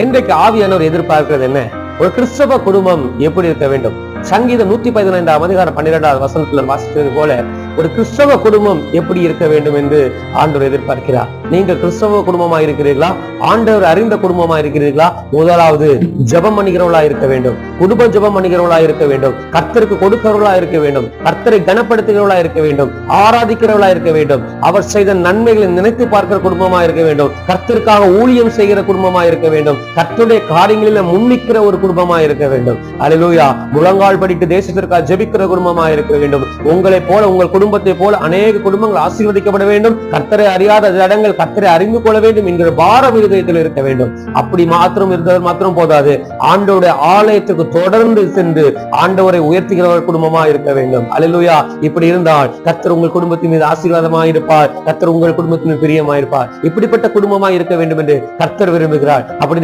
இன்றைக்கு ஆவியானவர் எதிர்பார்க்கிறது என்ன? ஒரு கிறிஸ்தவ குடும்பம் எப்படி இருக்க வேண்டும்? சங்கீதம் 115:12 வாசித்தது போல ஒரு கிறிஸ்தவ குடும்பம் எப்படி இருக்க வேண்டும் என்று ஆண்டவர் எதிர்பார்க்கிறார். நீங்கள் கிறிஸ்தவ குடும்பமா இருக்கிறீர்களா? ஆண்டவர் அறிந்த குடும்பமா இருக்கிறீர்களா? முதலாவது ஜெபம் பண்ணுகிறவர்களா இருக்க வேண்டும். குடும்ப ஜெபம் பண்ணுகிறவர்களா இருக்க வேண்டும். கர்த்தருக்கு கொடுக்கிறவர்களா இருக்க வேண்டும். கர்த்தரை கனப்படுத்துகிறவர்களா இருக்க வேண்டும். ஆராதிக்கிறவர்களா இருக்க வேண்டும். அவர் செய்த நன்மைகளை நினைத்து பார்க்கிற குடும்பமா இருக்க வேண்டும். கர்த்தருக்காக ஊழியம் செய்கிற குடும்பமா இருக்க வேண்டும். கர்த்தருடைய காரியங்களில முன்னிக்கிற ஒரு குடும்பமா இருக்க வேண்டும். அல்லேலூயா. முழங்கால் படிட்டு தேசத்திற்காக ஜெபிக்கிற குடும்பமா இருக்க வேண்டும். உங்களை போல, உங்கள் குடும்பத்தை போல அநேக குடும்பங்கள் ஆசீர்வதிக்கப்பட வேண்டும். கர்த்தரை அறியாத இடங்கள் கர்த்தரை அறிந்து கொள்ள வேண்டும் என்கிற பாரம் இருதயத்தில் இருக்க வேண்டும். அப்படி மாத்திரம் இருந்தவர் மாத்திரம் போதாது, ஆண்டவருடைய ஆலயத்துக்கு தொடர்ந்து சென்று ஆண்டவரை உயர்த்துகிறவர் குடும்பமா இருக்க வேண்டும். அல்லேலூயா. இப்படி இருந்தால் கர்த்தர் உங்கள் குடும்பத்தின் மீது ஆசீர்வாதமா இருப்பார். கர்த்தர் உங்கள் குடும்பத்தின் மீது பிரியமா இருப்பார். இப்படிப்பட்ட குடும்பமா இருக்க வேண்டும் என்று கர்த்தர் விரும்புகிறார். அப்படி